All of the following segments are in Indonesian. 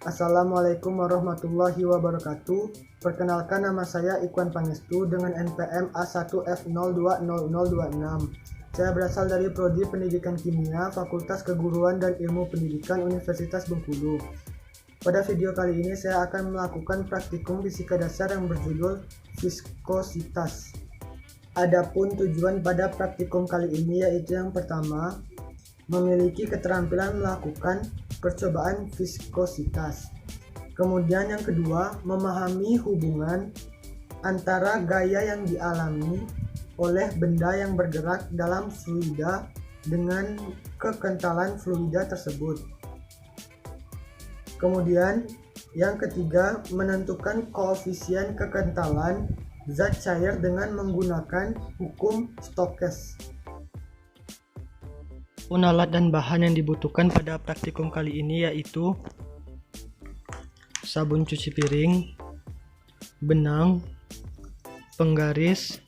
Assalamualaikum warahmatullahi wabarakatuh. Perkenalkan, nama saya Ikwan Pangestu dengan NPM A1F020026. Saya berasal dari Prodi Pendidikan Kimia, Fakultas Keguruan dan Ilmu Pendidikan Universitas Bengkulu. Pada video kali ini saya akan melakukan praktikum fisika dasar yang berjudul viskositas. Adapun tujuan pada praktikum kali ini yaitu yang pertama, memiliki keterampilan melakukan percobaan viskositas. Kemudian yang kedua, memahami hubungan antara gaya yang dialami oleh benda yang bergerak dalam fluida dengan kekentalan fluida tersebut. Kemudian yang ketiga, menentukan koefisien kekentalan zat cair dengan menggunakan hukum Stokes. Alat dan bahan yang dibutuhkan pada praktikum kali ini yaitu sabun cuci piring, benang, penggaris,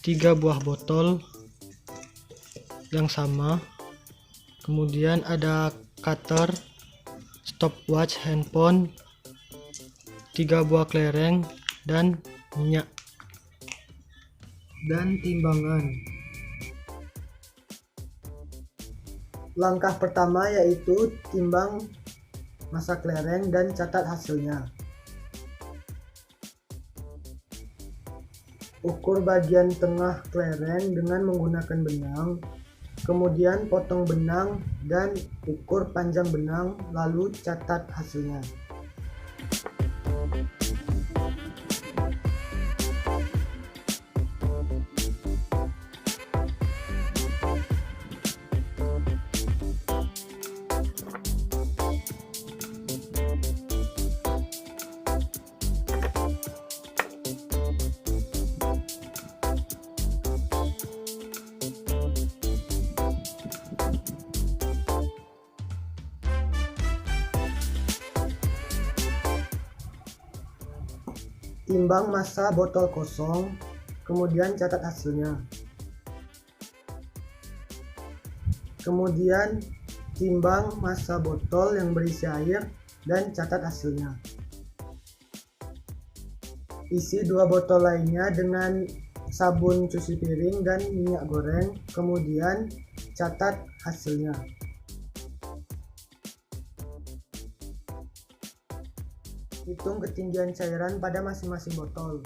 3 buah botol yang sama, kemudian ada cutter, stopwatch handphone, 3 buah kelereng, dan minyak, dan timbangan. Langkah pertama yaitu timbang massa kelereng dan catat hasilnya. Ukur bagian tengah kelereng dengan menggunakan benang, kemudian potong benang dan ukur panjang benang, lalu catat hasilnya. Timbang massa botol kosong, kemudian catat hasilnya. Kemudian timbang massa botol yang berisi air dan catat hasilnya. Isi 2 botol lainnya dengan sabun cuci piring dan minyak goreng, kemudian catat hasilnya. Hitung ketinggian cairan pada masing-masing botol.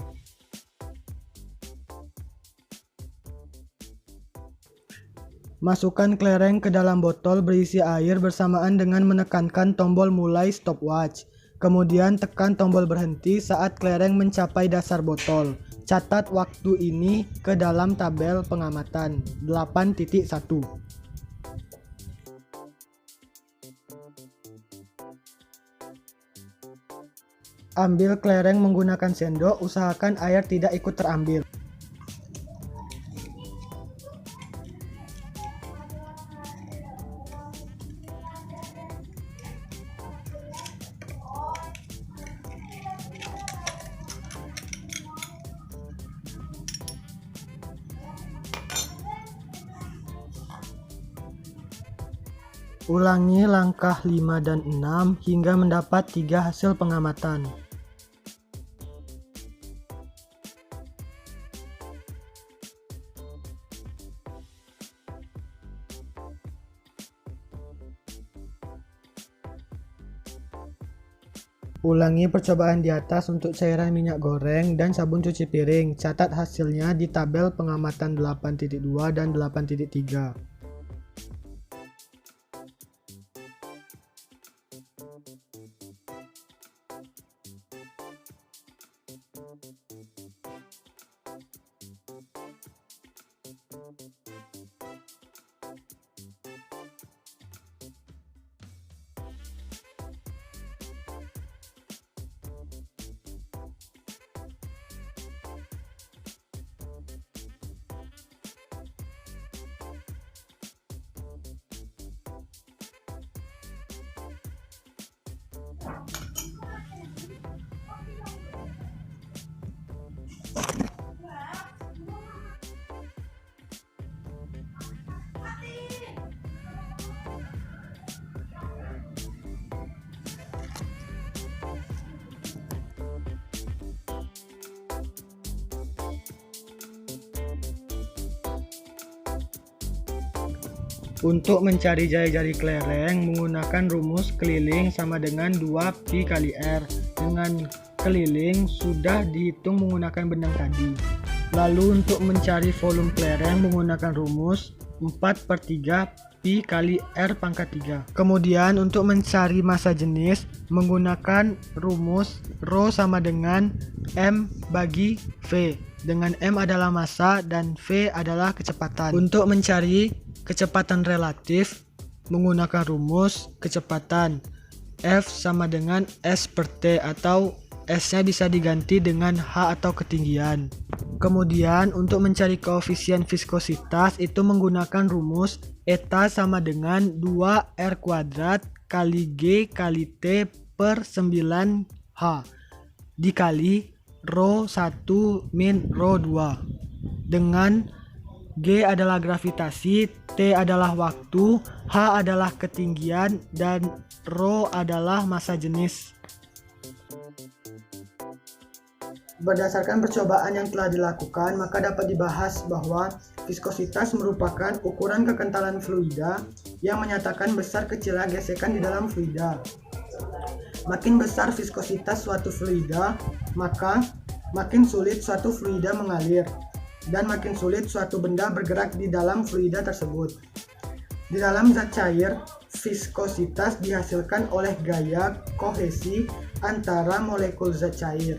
Masukkan kelereng ke dalam botol berisi air bersamaan dengan menekankan tombol mulai stopwatch. Kemudian tekan tombol berhenti saat kelereng mencapai dasar botol. Catat waktu ini ke dalam tabel pengamatan 8.1. Ambil kelereng menggunakan sendok, usahakan air tidak ikut terambil. Ulangi langkah 5 dan 6 hingga mendapat 3 hasil pengamatan. Ulangi percobaan di atas untuk cairan minyak goreng dan sabun cuci piring. Catat hasilnya di tabel pengamatan 8.2 dan 8.3. Untuk mencari jari-jari kelereng menggunakan rumus keliling sama dengan 2 pi kali R. Dengan keliling sudah dihitung menggunakan benang tadi. Lalu untuk mencari volume kelereng menggunakan rumus 4/3 pi kali R pangkat 3. Kemudian untuk mencari massa jenis menggunakan rumus Rho sama dengan M bagi V, dengan M adalah massa dan V adalah kecepatan. Untuk mencari kecepatan relatif menggunakan rumus kecepatan F sama dengan S per T, atau S-nya bisa diganti dengan H atau ketinggian. Kemudian untuk mencari koefisien viskositas itu menggunakan rumus eta sama dengan 2R kuadrat kali G kali T per 9H dikali Rho 1 min Rho 2, dengan G adalah gravitasi, T adalah waktu, H adalah ketinggian, dan Rho adalah massa jenis. Berdasarkan percobaan yang telah dilakukan, maka dapat dibahas bahwa viskositas merupakan ukuran kekentalan fluida yang menyatakan besar kecilnya gesekan di dalam fluida. Makin besar viskositas suatu fluida, maka makin sulit suatu fluida mengalir, dan makin sulit suatu benda bergerak di dalam fluida tersebut. Di dalam zat cair, viskositas dihasilkan oleh gaya kohesi antara molekul zat cair.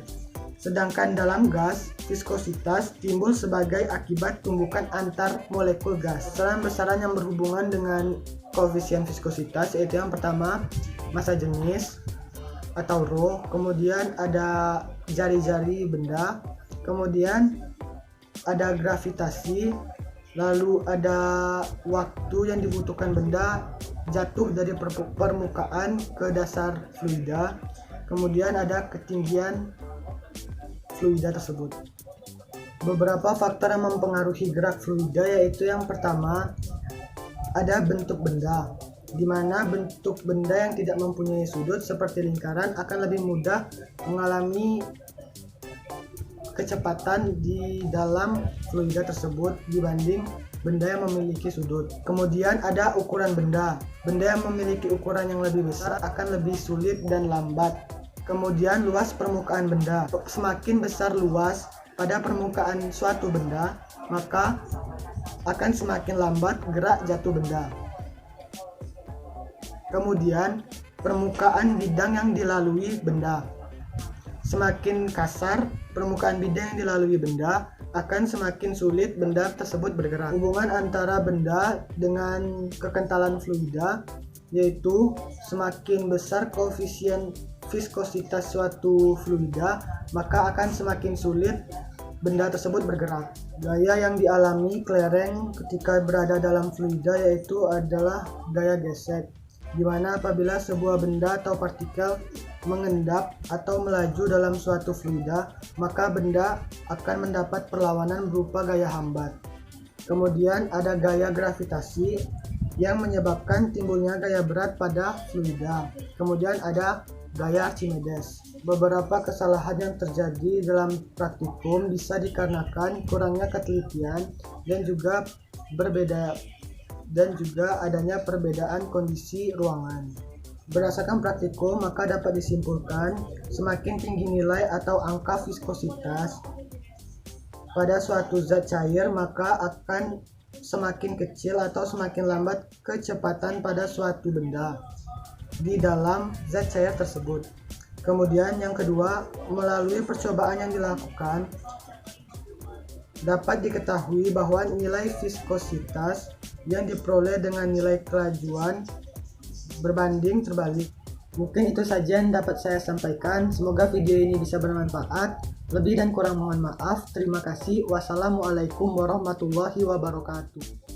Sedangkan dalam gas, viskositas timbul sebagai akibat tumbukan antar molekul gas. Besaran-besaran yang berhubungan dengan koefisien viskositas yaitu yang pertama massa jenis atau Rho, kemudian ada jari-jari benda, kemudian ada gravitasi, lalu ada waktu yang dibutuhkan benda jatuh dari permukaan ke dasar fluida, kemudian ada ketinggian fluida tersebut. Beberapa faktor yang mempengaruhi gerak fluida yaitu yang pertama ada bentuk benda, di mana bentuk benda yang tidak mempunyai sudut seperti lingkaran akan lebih mudah mengalami kecepatan di dalam fluida tersebut dibanding benda yang memiliki sudut. Kemudian ada ukuran benda. Benda yang memiliki ukuran yang lebih besar akan lebih sulit dan lambat. Kemudian luas permukaan benda. Semakin besar luas pada permukaan suatu benda, maka akan semakin lambat gerak jatuh benda. Kemudian permukaan bidang yang dilalui benda. Semakin kasar permukaan bidang yang dilalui benda, akan semakin sulit benda tersebut bergerak. Hubungan antara benda dengan kekentalan fluida yaitu semakin besar koefisien viskositas suatu fluida, maka akan semakin sulit benda tersebut bergerak. Gaya yang dialami kelereng ketika berada dalam fluida yaitu adalah gaya gesek, di mana apabila sebuah benda atau partikel mengendap atau melaju dalam suatu fluida, maka benda akan mendapat perlawanan berupa gaya hambat. Kemudian ada gaya gravitasi yang menyebabkan timbulnya gaya berat pada fluida. Kemudian ada gaya Archimedes. Beberapa kesalahan yang terjadi dalam praktikum bisa dikarenakan kurangnya ketelitian dan juga adanya perbedaan kondisi ruangan. Berdasarkan praktikum, maka dapat disimpulkan semakin tinggi nilai atau angka viskositas pada suatu zat cair, maka akan semakin kecil atau semakin lambat kecepatan pada suatu benda di dalam zat cair tersebut. Kemudian yang kedua, melalui percobaan yang dilakukan dapat diketahui bahwa nilai viskositas yang diperoleh dengan nilai kelajuan berbanding terbalik. Mungkin itu saja yang dapat saya sampaikan. Semoga video ini bisa bermanfaat. Lebih dan kurang mohon maaf. Terima kasih. Wassalamualaikum warahmatullahi wabarakatuh.